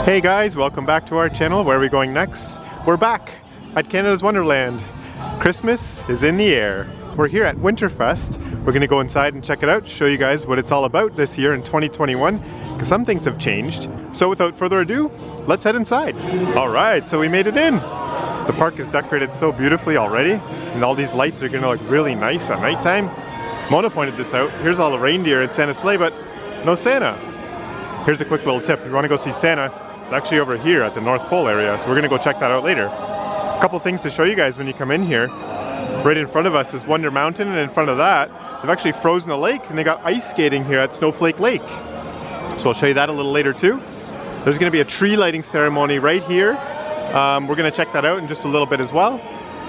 Hey guys, welcome back to our channel. Where are we going next? We're back at Canada's Wonderland. Christmas is in the air. We're here at Winterfest. We're gonna go inside and check it out, show you guys what it's all about this year in 2021, because some things have changed. So without further ado, let's head inside. All right, so we made it in. The park is decorated so beautifully already, and all these lights are gonna look really nice at nighttime. Mona pointed this out. Here's all the reindeer and Santa's sleigh, but no Santa. Here's a quick little tip. If you want to go see Santa, it's actually over here at the North Pole area, so we're going to go check that out later. A couple things to show you guys when you come in here. Right in front of us is Wonder Mountain, and in front of that, they've actually frozen a lake, and they got ice skating here at Snowflake Lake. So I'll show you that a little later too. There's going to be a tree lighting ceremony right here. We're going to check that out in just a little bit as well.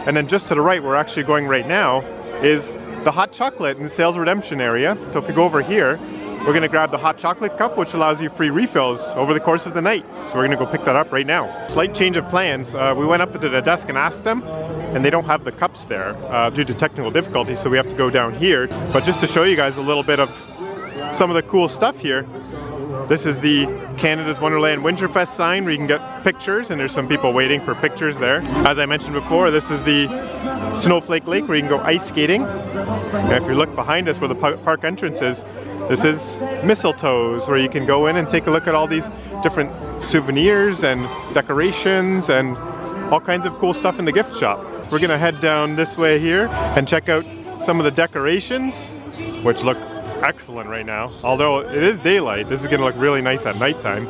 And then just to the right, where we're actually going right now, is the hot chocolate in the sales redemption area. So if we go over here, we're going to grab the hot chocolate cup, which allows you free refills over the course of the night. So we're going to go pick that up right now. Slight change of plans. We went up to the desk and asked them, and they don't have the cups there due to technical difficulty, so we have to go down here. But just to show you guys a little bit of some of the cool stuff here, this is the Canada's Wonderland Winterfest sign where you can get pictures, and there's some people waiting for pictures there. As I mentioned before, this is the Snowflake Lake where you can go ice skating. And if you look behind us where the park entrance is, this is Mistletoes, where you can go in and take a look at all these different souvenirs and decorations and all kinds of cool stuff in the gift shop. We're gonna head down this way here and check out some of the decorations, which look excellent right now. Although it is daylight, this is gonna look really nice at nighttime.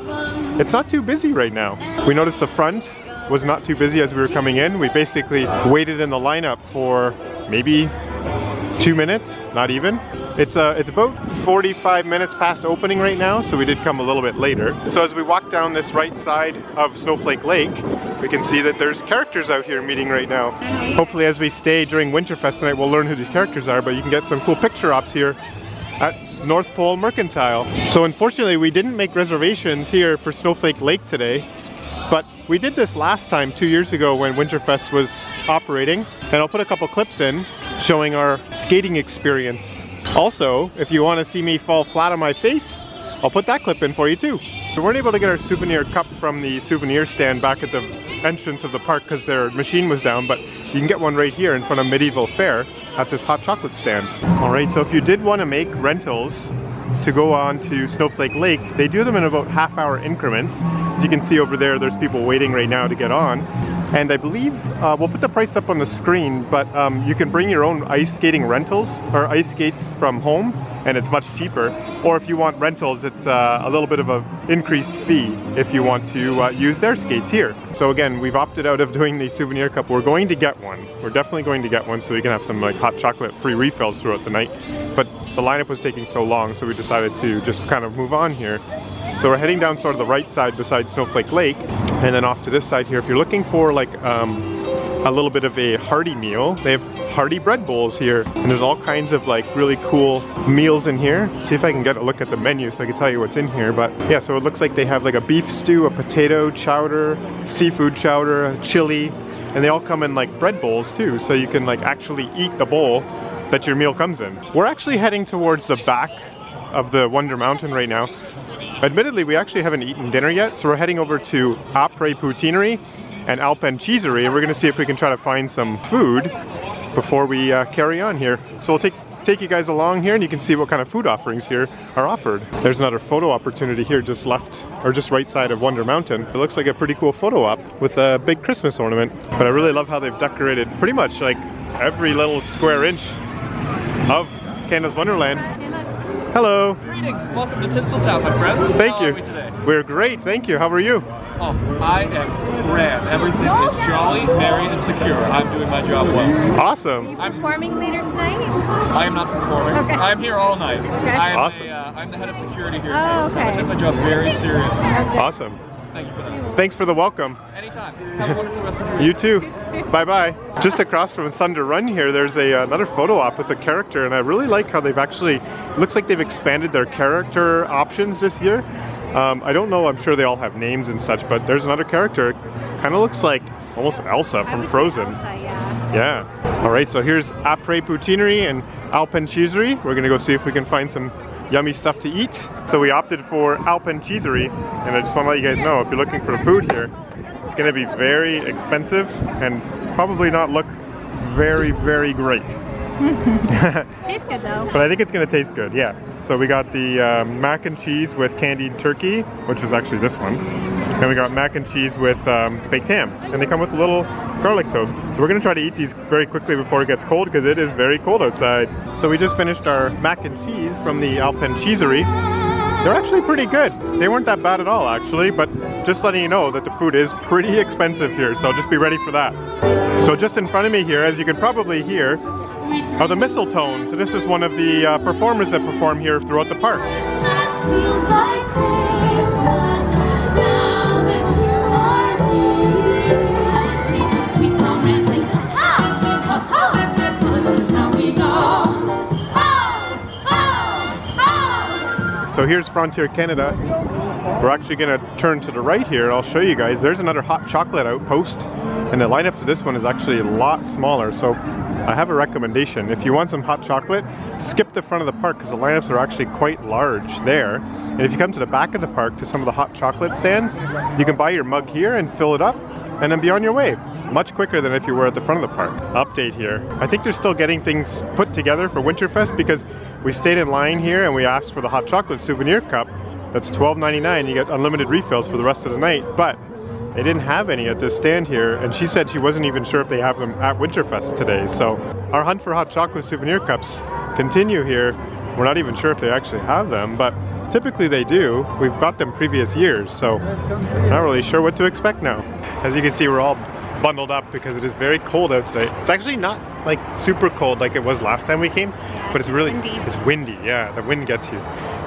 It's not too busy right now. We noticed the front was not too busy as we were coming in. We basically waited in the lineup for maybe 2 minutes, not even. It's about 45 minutes past opening right now, so we did come a little bit later. So as we walk down this right side of Snowflake Lake, we can see that there's characters out here meeting right now. Hopefully as we stay during Winterfest tonight, we'll learn who these characters are, but you can get some cool picture ops here at North Pole Mercantile. So unfortunately, we didn't make reservations here for Snowflake Lake today, but we did this last time 2 years ago when Winterfest was operating, and I'll put a couple clips in showing our skating experience. Also, if you want to see me fall flat on my face, I'll put that clip in for you too. We weren't able to get our souvenir cup from the souvenir stand back at the entrance of the park because their machine was down, but you can get one right here in front of Medieval Fair at this hot chocolate stand. Alright, so if you did want to make rentals to go on to Snowflake Lake, they do them in about half-hour increments. As you can see over there, there's people waiting right now to get on. And I believe, we'll put the price up on the screen, but you can bring your own ice skating rentals or ice skates from home, and it's much cheaper. Or if you want rentals, it's a little bit of an increased fee if you want to use their skates here. So again, we've opted out of doing the souvenir cup. We're going to get one. We're definitely going to get one so we can have some like hot chocolate free refills throughout the night. But the lineup was taking so long, so we decided to just kind of move on here. So we're heading down sort of the right side beside Snowflake Lake, and then off to this side here. If you're looking for like a little bit of a hearty meal, they have hearty bread bowls here, and there's all kinds of like really cool meals in here. See if I can get a look at the menu so I can tell you what's in here. But yeah, so it looks like they have like a beef stew, a potato chowder, seafood chowder, a chili, and they all come in like bread bowls too, so you can like actually eat the bowl that your meal comes in. We're actually heading towards the back of the Wonder Mountain right now. Admittedly, we actually haven't eaten dinner yet, so we're heading over to Après Poutinerie and Alpencheeserie, and we're gonna see if we can try to find some food before we carry on here. So we'll take you guys along here, and you can see what kind of food offerings here are offered. There's another photo opportunity here just left, or just right side of Wonder Mountain. It looks like a pretty cool photo op with a big Christmas ornament, but I really love how they've decorated pretty much like every little square inch of Canada's Wonderland. Hello. Greetings. Welcome to Tinseltown, my friends. Thank you. How are we today? We're great, thank you. How are you? Oh, I am grand. Everything is jolly, merry, and secure. I'm doing my job well. Awesome. Are you performing later tonight? I am not performing. Okay. I'm here all night. Okay. Awesome. I'm the head of security here at Tinseltown. Okay. I take my job very seriously. Okay. Awesome. Thank you for that. Thanks for the welcome. Anytime. Have a wonderful rest of your day. You too. Bye-bye. Just across from Thunder Run here, there's another photo op with a character, and I really like how they've actually, looks like they've expanded their character options this year. I don't know, I'm sure they all have names and such, but there's another character. Kind of looks like almost Elsa from Frozen. Elsa, yeah. All right, so here's Après Poutinerie and Alpencheeserie. We're gonna go see if we can find some yummy stuff to eat. So we opted for Alpencheesery, and I just want to let you guys know, if you're looking for food here, it's going to be very expensive and probably not look very, very great. Tastes good though. But I think it's going to taste good, yeah. So we got the mac and cheese with candied turkey, which is actually this one. And we got mac and cheese with baked ham. And they come with a little garlic toast. So we're going to try to eat these very quickly before it gets cold because it is very cold outside. So we just finished our mac and cheese from the Alpencheesery. They're actually pretty good. They weren't that bad at all actually, but just letting you know that the food is pretty expensive here. So just be ready for that. So just in front of me here, as you can probably hear, are the mistletones. So this is one of the performers that perform here throughout the park. So here's Frontier Canada. We're actually going to turn to the right here. I'll show you guys. There's another hot chocolate outpost, and the lineup to this one is actually a lot smaller. So I have a recommendation. If you want some hot chocolate, skip the front of the park because the lineups are actually quite large there. And if you come to the back of the park to some of the hot chocolate stands, you can buy your mug here and fill it up and then be on your way. Much quicker than if you were at the front of the park. Update here. I think they're still getting things put together for Winterfest because we stayed in line here and we asked for the hot chocolate souvenir cup. That's $12.99. You get unlimited refills for the rest of the night, but they didn't have any at this stand here, and she said she wasn't even sure if they have them at Winterfest today. So our hunt for hot chocolate souvenir cups continue here. We're not even sure if they actually have them, but typically they do. We've got them previous years, so not really sure what to expect now. As you can see, we're all bundled up because it is very cold out today. It's actually not like super cold like it was last time we came, but it's really it's windy. Yeah, the wind gets you.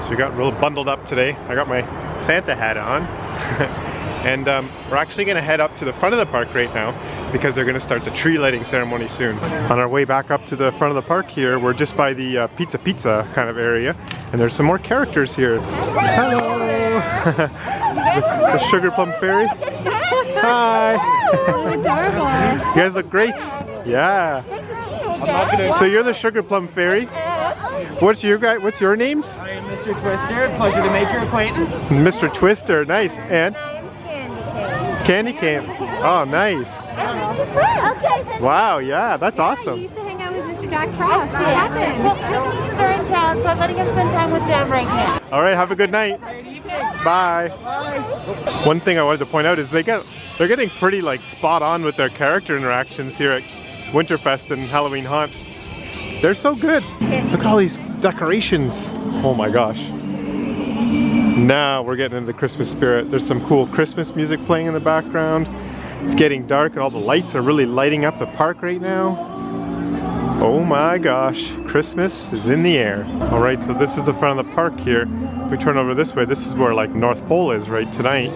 So we got real bundled up today. I got my Santa hat on. And we're actually going to head up to the front of the park right now because they're going to start the tree lighting ceremony soon. On our way back up to the front of the park here, we're just by the pizza kind of area, and there's some more characters here. Hello! The Sugar Plum Fairy. Hi! Adorable. You guys look great. Yeah. So you're the Sugar Plum Fairy. What's your names? I am Mr. Twister. Pleasure to make your acquaintance. Mr. Twister, nice. And Candy Cane. Oh, nice. Wow, yeah, that's You awesome. used to hang out with Mr. Jack Frost. What happened? His nieces are in town, so I'm letting him spend time with them right now. All right, have a good night. Bye. One thing I wanted to point out is they're getting pretty like spot on with their character interactions here at Winterfest and Halloween Haunt. They're so good. Look at all these decorations. Oh my gosh. Now we're getting into the Christmas spirit. There's some cool Christmas music playing in the background. It's getting dark and all the lights are really lighting up the park right now. Oh my gosh, Christmas is in the air. All right, so this is the front of the park here. If we turn over this way, this is where like North Pole is right tonight.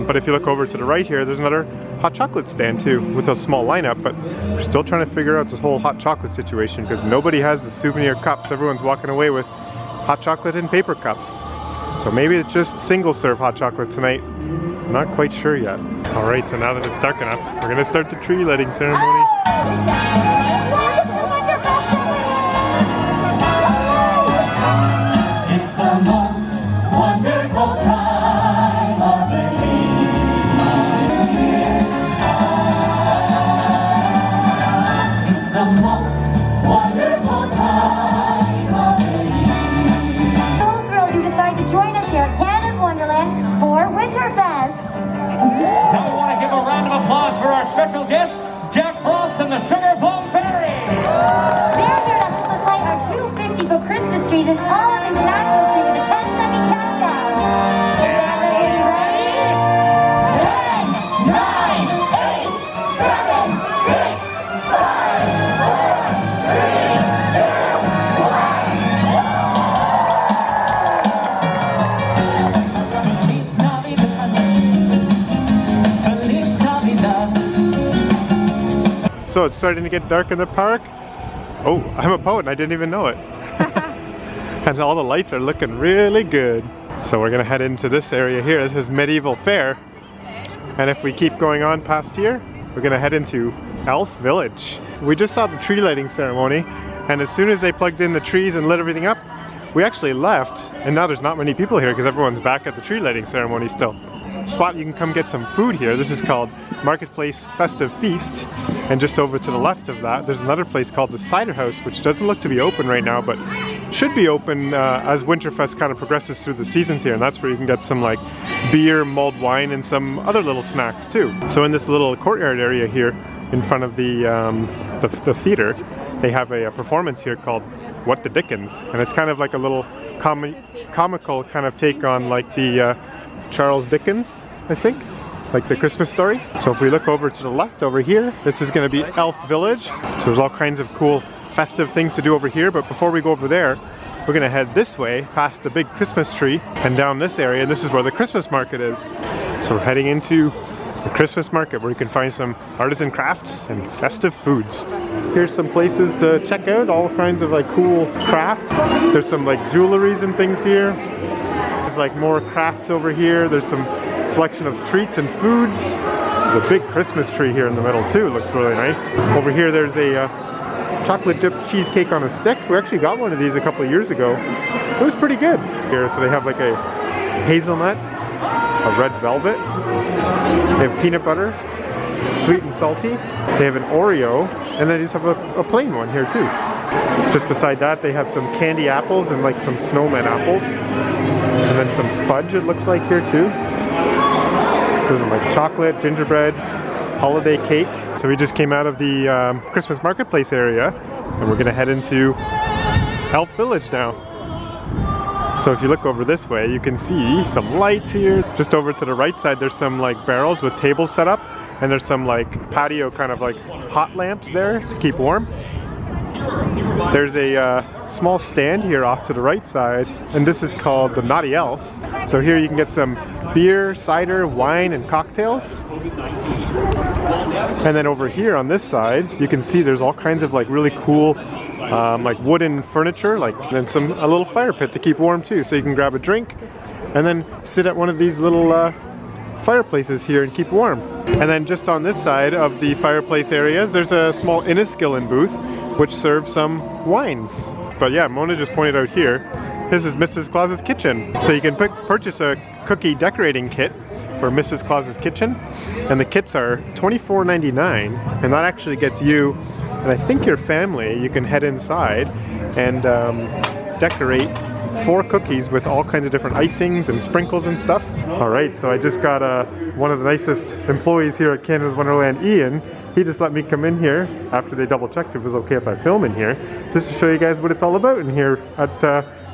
But if you look over to the right here, there's another hot chocolate stand too with a small lineup, but we're still trying to figure out this whole hot chocolate situation because nobody has the souvenir cups. Everyone's walking away with hot chocolate in paper cups. So maybe it's just single serve hot chocolate tonight. I'm not quite sure yet. All right, so now that it's dark enough, we're gonna start the tree lighting ceremony. It's the most wonderful time of the year. It's the most wonderful time of the year. So thrilled you decided to join us here at Canada's Wonderland for Winterfest. Now we want to give a round of applause for our special guests, Jack Frost and the Sugar Plum Fairy. They're here to help us light our 250-foot Christmas trees in all of International Street with a 10-second countdown. Is everybody ready? 10, 9, 8, 7, 6, 5, 4, 3, 2, 1. Feliz Navidad. So it's starting to get dark in the park. Oh, I'm a poet and I didn't even know it. And all the lights are looking really good. So we're gonna head into this area here. This is Medieval Fair. And if we keep going on past here, we're gonna head into Elf Village. We just saw the tree lighting ceremony, and as soon as they plugged in the trees and lit everything up, we actually left, and now there's not many people here because everyone's back at the tree lighting ceremony still. Spot you can come get some food here. This is called Marketplace Festive Feast, and just over to the left of that there's another place called the Cider House, which doesn't look to be open right now but should be open as Winterfest kind of progresses through the seasons here, and that's where you can get some like beer, mulled wine, and some other little snacks too. So in this little courtyard area here in front of the theater, they have a performance here called What the Dickens, and it's kind of like a little comical kind of take on like the Charles Dickens, I think, like the Christmas story. So if we look over to the left over here, this is going to be Elf Village. So there's all kinds of cool festive things to do over here, but before we go over there, we're going to head this way past the big Christmas tree and down this area, and this is where the Christmas market is. So we're heading into the Christmas market where you can find some artisan crafts and festive foods. Here's some places to check out, all kinds of like cool crafts. There's some like jewelries and things here. There's like more crafts over here. There's some selection of treats and foods. There's a big Christmas tree here in the middle too, looks really nice. Over here there's a chocolate dipped cheesecake on a stick. We actually got one of these a couple of years ago. It was pretty good. Here, so they have like a hazelnut, a red velvet, they have peanut butter, sweet and salty, they have an Oreo, and they just have a plain one here too. Just beside that they have some candy apples and like some snowman apples, and then some fudge it looks like here too. There's like chocolate, gingerbread, holiday cake. So we just came out of the Christmas marketplace area, and we're gonna head into Elf Village now. So if you look over this way, you can see some lights here. Just over to the right side, there's some like barrels with tables set up, and there's some like patio kind of like hot lamps there to keep warm. There's a small stand here off to the right side, and this is called the Naughty Elf. So here you can get some beer, cider, wine, and cocktails. And then over here on this side, you can see there's all kinds of like really cool like wooden furniture, and a little fire pit to keep warm too. So you can grab a drink and then sit at one of these little fireplaces here and keep warm. And then just on this side of the fireplace areas, there's a small Inniskillen booth which serves some wines. But yeah, Mona just pointed out here, this is Mrs. Claus's kitchen. So you can purchase a cookie decorating kit for Mrs. Claus's kitchen, and the kits are $24.99, and that actually gets you and I think your family, you can head inside and decorate 4 cookies with all kinds of different icings and sprinkles and stuff. Alright, so I just got one of the nicest employees here at Canada's Wonderland, Ian. He just let me come in here after they double checked if it was okay if I film in here, just to show you guys what it's all about in here at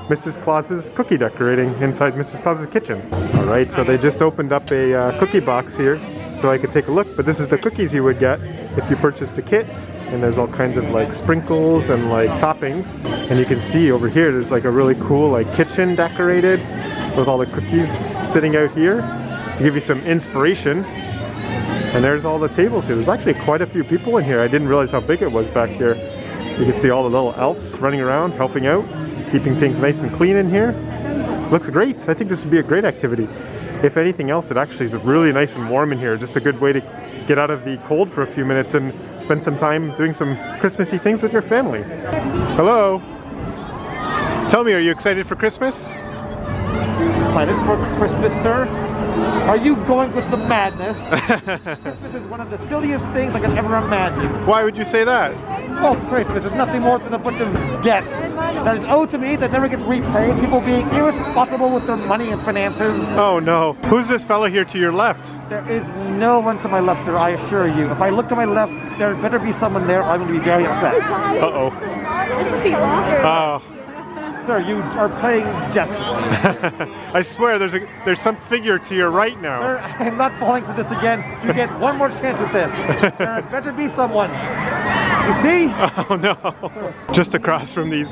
Mrs. Claus's cookie decorating inside Mrs. Claus's kitchen. Alright, so they just opened up a cookie box here so I could take a look, but this is the cookies you would get if you purchased the kit. And there's all kinds of like sprinkles and like toppings, and you can see over here there's like a really cool like kitchen decorated with all the cookies sitting out here to give you some inspiration. And there's all the tables here. There's actually quite a few people in here. I didn't realize how big it was back here. You can see all the little elves running around helping out, keeping things nice and clean in here. Looks great. I think this would be a great activity. If anything else, it actually is really nice and warm in here. Just a good way to get out of the cold for a few minutes and spend some time doing some Christmassy things with your family. Hello. Tell me, are you excited for Christmas? Excited for Christmas, sir? Are you going with the madness? Christmas is one of the silliest things I could ever imagine. Why would you say that? Oh, Christmas is nothing more than a bunch of debt that is owed to me that never gets repaid. People being irresponsible with their money and finances. Oh no. Who's this fellow here to your left? There is no one to my left, sir, I assure you. If I look to my left, there better be someone there or I'm going to be very upset. Uh-oh. It's a people. Oh. Sir, you are playing jest with me. I swear there's some figure to your right now. Sir, I'm not falling for this again. You get one more chance with this. There better be someone. You see? Oh no. Sir. Just across from these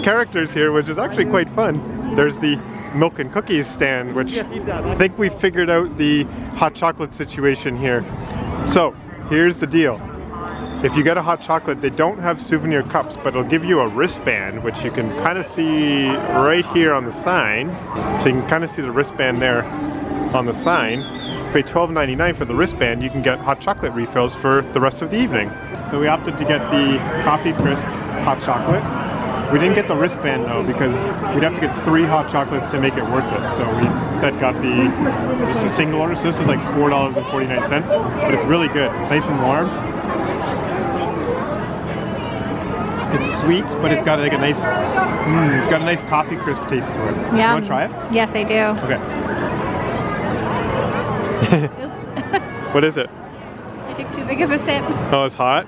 characters here, which is actually quite fun, there's the milk and cookies stand, which I think we figured out the hot chocolate situation here. So here's the deal. If you get a hot chocolate, they don't have souvenir cups, but it'll give you a wristband, which you can kind of see right here on the sign. So you can kind of see the wristband there on the sign. If you pay $12.99 for the wristband, you can get hot chocolate refills for the rest of the evening. So we opted to get the Coffee Crisp hot chocolate. We didn't get the wristband though because we'd have to get 3 hot chocolates to make it worth it. So we instead got just a single order. So this was like $4.49, but it's really good. It's nice and warm. It's sweet, but it's got like a nice, it's got a nice coffee crisp taste to it. Yeah. You want to try it? Yes, I do. Okay. Oops. What is it? I took too big of a sip. Oh, it's hot?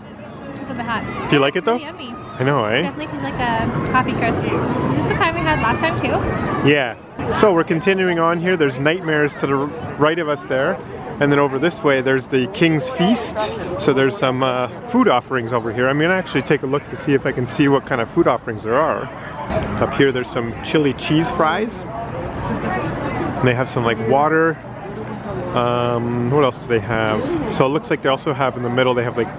It's a bit hot. Do you like it though? It's really yummy. I know, eh? Definitely tastes like a coffee crisp. Is this the kind we had last time too? Yeah. So we're continuing on here. There's Nightmares to the right of us there. And then over this way, there's the King's Feast. So there's some food offerings over here. I'm gonna actually take a look to see if I can see what kind of food offerings there are. Up here, there's some chili cheese fries. And they have some like water. What else do they have? So it looks like they also have in the middle, they have like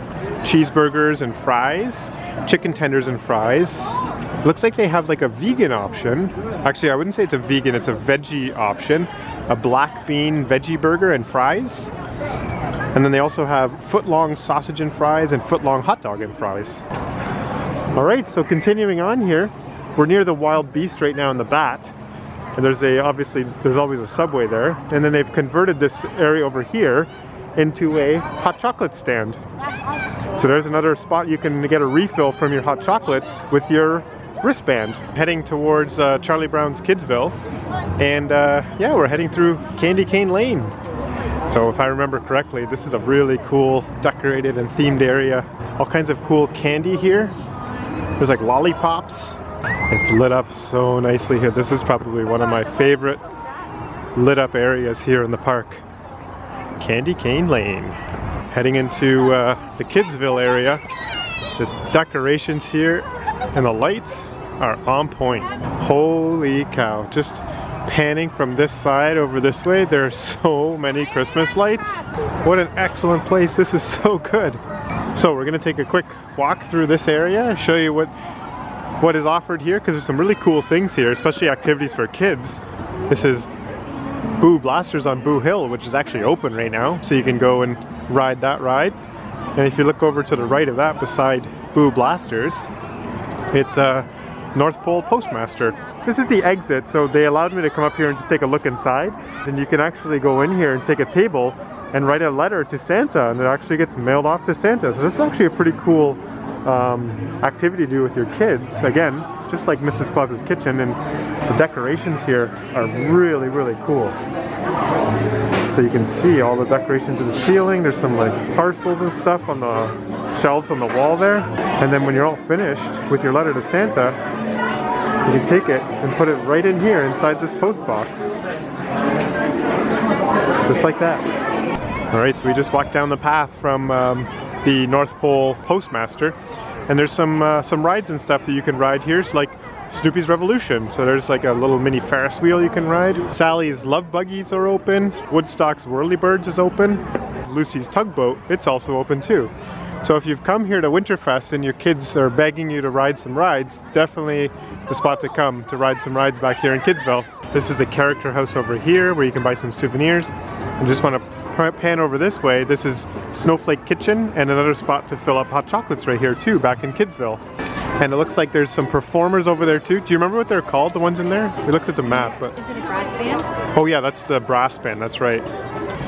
cheeseburgers and fries, chicken tenders and fries. Looks like they have like a vegan option. Actually, I wouldn't say it's a vegan, it's a veggie option. A black bean veggie burger and fries. And then they also have foot-long sausage and fries and foot-long hot dog and fries. All right, so continuing on here, we're near the Wild Beast right now in the Bat. And there's obviously always a Subway there. And then they've converted this area over here into a hot chocolate stand. So there's another spot you can get a refill from your hot chocolates with your wristband. Heading towards Charlie Brown's Kidsville. And yeah, we're heading through Candy Cane Lane. So if I remember correctly, this is a really cool decorated and themed area. All kinds of cool candy here. There's like lollipops. It's lit up so nicely here. This is probably one of my favorite lit up areas here in the park. Candy Cane Lane. Heading into the Kidsville area. The decorations here and the lights are on point. Holy cow. Just panning from this side over this way, there are so many Christmas lights. What an excellent place. This is so good. So we're gonna take a quick walk through this area, show you what is offered here, because there's some really cool things here, especially activities for kids. This is Boo Blasters on Boo Hill, which is actually open right now, so you can go and ride that ride. And if you look over to the right of that, beside Boo Blasters, it's North Pole Postmaster. This is the exit, so they allowed me to come up here and just take a look inside. And you can actually go in here and take a table and write a letter to Santa, and it actually gets mailed off to Santa. So this is actually a pretty cool activity to do with your kids. Again, just like Mrs. Claus's kitchen, and the decorations here are really, really cool. So you can see all the decorations in the ceiling. There's some like parcels and stuff on the shelves on the wall there. And then when you're all finished with your letter to Santa, you can take it and put it right in here inside this post box. Just like that. All right, so we just walked down the path from the North Pole Postmaster, and there's some rides and stuff that you can ride here. It's like Snoopy's Revolution. So there's like a little mini Ferris wheel you can ride. Sally's Love Buggies are open. Woodstock's Whirlybirds is open. Lucy's Tugboat, it's also open too. So if you've come here to Winterfest and your kids are begging you to ride some rides, it's definitely the spot to come to ride some rides back here in Kidsville. This is the character house over here where you can buy some souvenirs. And just want to pan over this way. This is Snowflake Kitchen, and another spot to fill up hot chocolates right here too, back in Kidsville. And it looks like there's some performers over there too. Do you remember what they're called, the ones in there? We looked at the map, but... Is it a brass band? Oh yeah, that's the brass band, that's right.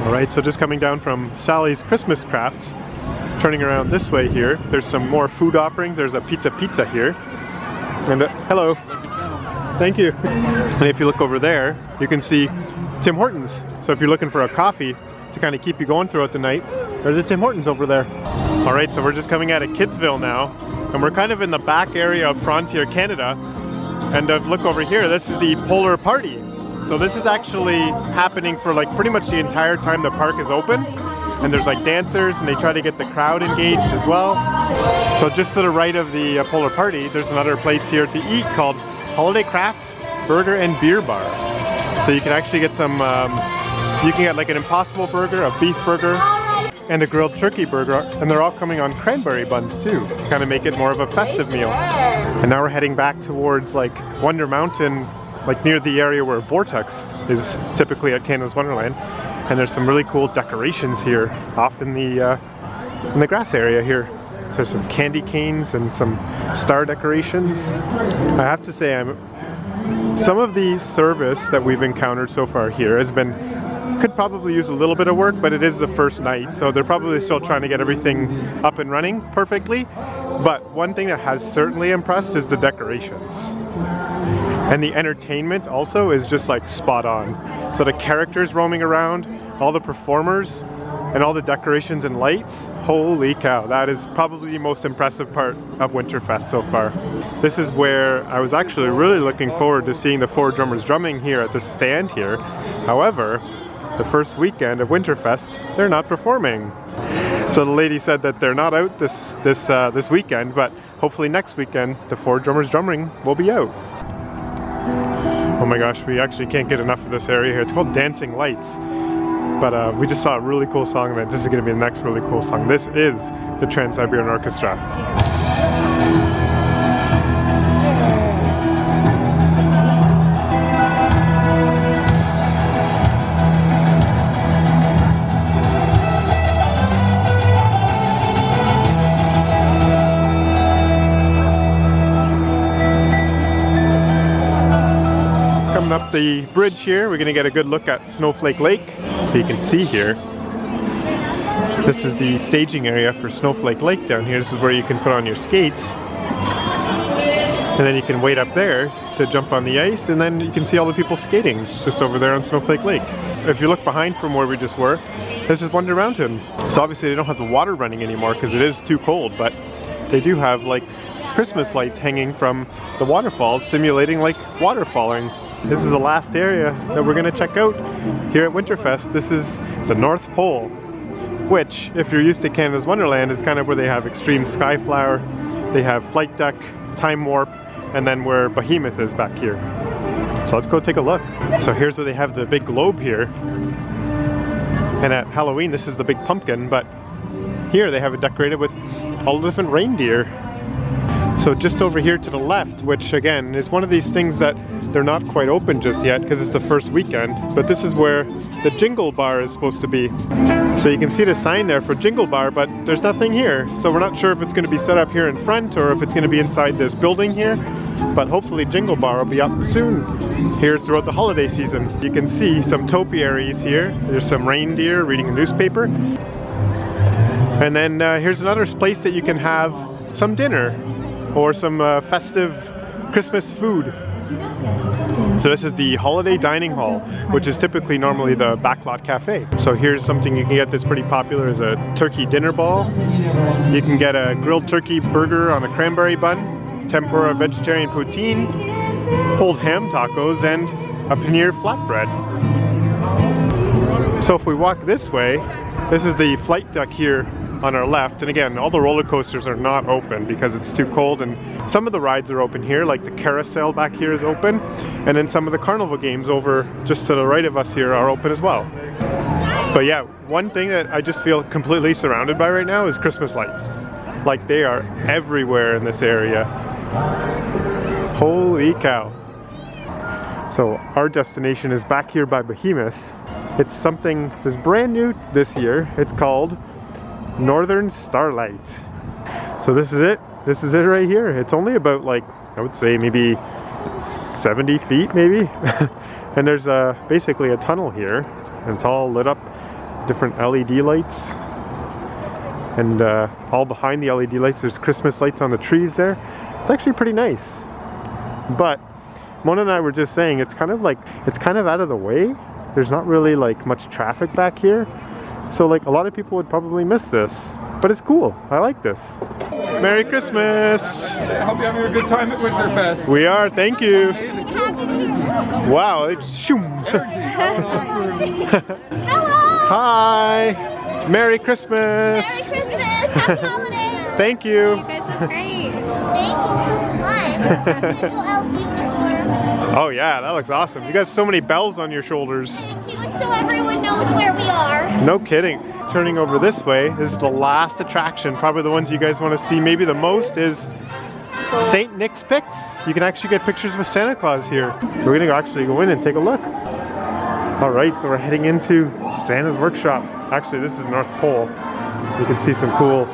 All right, so just coming down from Sally's Christmas Crafts, turning around this way here, there's some more food offerings. There's a pizza here. And hello. Thank you. And if you look over there, you can see Tim Hortons. So if you're looking for a coffee to kind of keep you going throughout the night, there's a Tim Hortons over there. All right, so we're just coming out of Kidsville now, and we're kind of in the back area of Frontier, Canada. And look over here, this is the Polar Party. So this is actually happening for like pretty much the entire time the park is open. And there's like dancers, and they try to get the crowd engaged as well. So just to the right of the Polar Party, there's another place here to eat called Holiday Craft Burger and Beer Bar. So you can actually get some, you can get like an Impossible Burger, a beef burger, and a grilled turkey burger, and they're all coming on cranberry buns too, to kind of make it more of a festive meal. And now we're heading back towards like Wonder Mountain, like near the area where Vortex is typically at Canada's Wonderland. And there's some really cool decorations here off in the grass area here. So there's some candy canes and some star decorations. I have to say, some of the service that we've encountered so far here has been, could probably use a little bit of work, but it is the first night, so they're probably still trying to get everything up and running perfectly. But one thing that has certainly impressed is the decorations. And the entertainment also is just like spot on. So the characters roaming around, all the performers, and all the decorations and lights, holy cow, that is probably the most impressive part of Winterfest so far. This is where I was actually really looking forward to seeing the 4 drummers drumming here at the stand here. However, the first weekend of Winterfest, they're not performing. So the lady said that they're not out this weekend, but hopefully next weekend the 4 drummers drumming will be out. Oh my gosh, we actually can't get enough of this area here. It's called Dancing Lights. But we just saw a really cool song, and this is going to be the next really cool song. This is the Trans-Siberian Orchestra. Coming up the bridge here, we're going to get a good look at Snowflake Lake. You can see here, this is the staging area for Snowflake Lake down here. This is where you can put on your skates, and then you can wait up there to jump on the ice, and then you can see all the people skating just over there on Snowflake Lake. If you look behind from where we just were, this is Wonder Mountain. So obviously they don't have the water running anymore because it is too cold, but they do have like Christmas lights hanging from the waterfalls, simulating like water falling. This is the last area that we're going to check out here at Winterfest. This is the North Pole, which, if you're used to Canada's Wonderland, is kind of where they have Extreme Skyflower, they have Flight Deck, Time Warp, and then where Behemoth is back here. So let's go take a look. So here's where they have the big globe here. And at Halloween, this is the big pumpkin, but here they have it decorated with all the different reindeer. So just over here to the left, which again is one of these things that they're not quite open just yet because it's the first weekend, but this is where the Jingle Bar is supposed to be. So you can see the sign there for Jingle Bar, but there's nothing here. So we're not sure if it's going to be set up here in front or if it's going to be inside this building here, but hopefully Jingle Bar will be up soon here throughout the holiday season. You can see some topiaries here. There's some reindeer reading a newspaper. And then here's another place that you can have some dinner or some festive Christmas food. So this is the Holiday Dining Hall, which is typically normally the Backlot Cafe. So here's something you can get that's pretty popular, is a turkey dinner ball. You can get a grilled turkey burger on a cranberry bun, tempura vegetarian poutine, pulled ham tacos, and a paneer flatbread. So if we walk this way, this is the flight deck here on our left, and again, all the roller coasters are not open because it's too cold, and some of the rides are open here, like the carousel back here is open, and then some of the carnival games over just to the right of us here are open as well. But yeah, one thing that I just feel completely surrounded by right now is Christmas lights. Like, they are everywhere in this area. Holy cow. So our destination is back here by Behemoth. It's something that's brand new this year. It's called Northern Starlight. So this is it. This is it right here. It's only about, like, I would say maybe 70 feet maybe. And there's basically a tunnel here, and it's all lit up, different LED lights. And all behind the LED lights, there's Christmas lights on the trees there. It's actually pretty nice. But Mona and I were just saying, it's kind of out of the way. There's not really like much traffic back here. So like a lot of people would probably miss this, but it's cool. I like this. Merry Christmas! I hope you're having a good time at Winterfest. We are, thank you. Wow, it's shoom. Hello! Hi! Merry Christmas! Merry Christmas! Happy holidays! Thank you. You guys look great. Thank you so much. Oh yeah, that looks awesome. You got so many bells on your shoulders. So everyone knows where we are. No kidding. Turning over this way, this is the last attraction. Probably the ones you guys want to see maybe the most is St. Nick's Picks. You can actually get pictures with Santa Claus here. We're gonna actually go in and take a look. All right, so we're heading into Santa's workshop. Actually, this is North Pole. You can see some cool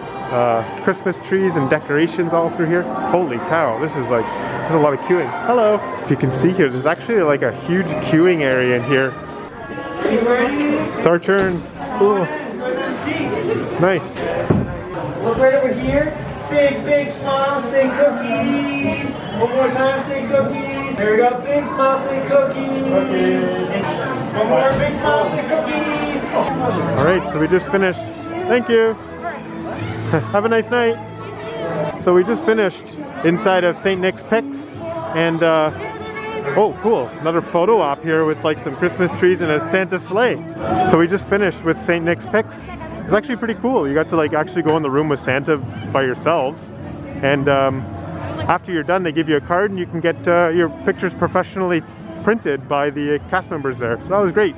Christmas trees and decorations all through here. Holy cow, this is like, there's a lot of queuing. Hello. If you can see here, there's actually like a huge queuing area in here. It's our turn. Cool. Nice. Look right over here. Big, big smile, say cookies. One more time, say cookies. There we go. Big smile, say cookies. One more big smile, say cookies. All right, so we just finished. Thank you. Have a nice night. So we just finished inside of St. Nick's Picks, and oh cool, another photo op here with like some Christmas trees and a Santa sleigh. So we just finished with St. Nick's Picks. It's actually pretty cool. You got to like actually go in the room with Santa by yourselves, and after you're done they give you a card and you can get your pictures professionally printed by the cast members there. So that was great.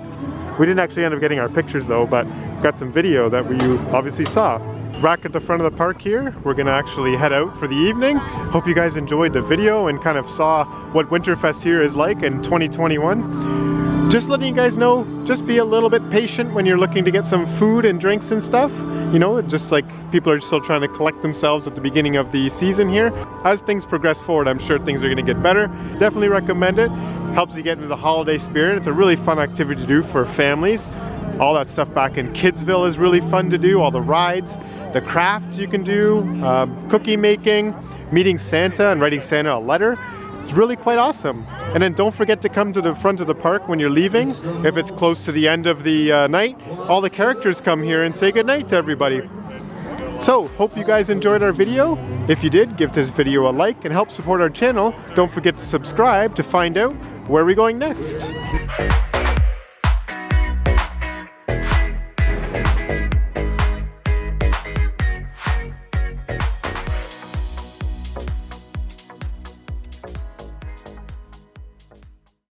We didn't actually end up getting our pictures though, but got some video that you obviously saw. Back at the front of the park here, we're gonna actually head out for the evening. Hope you guys enjoyed the video and kind of saw what Winterfest here is like in 2021. Just letting you guys know, just be a little bit patient when you're looking to get some food and drinks and stuff. You know, just like people are still trying to collect themselves at the beginning of the season here. As things progress forward, I'm sure things are gonna get better. Definitely recommend it. Helps you get into the holiday spirit. It's a really fun activity to do for families. All that stuff back in Kidsville is really fun to do, all the rides. The crafts you can do, cookie making, meeting Santa and writing Santa a letter. It's really quite awesome. And then don't forget to come to the front of the park when you're leaving. If it's close to the end of the night, all the characters come here and say goodnight to everybody. So, hope you guys enjoyed our video. If you did, give this video a like and help support our channel. Don't forget to subscribe to find out where we're going next.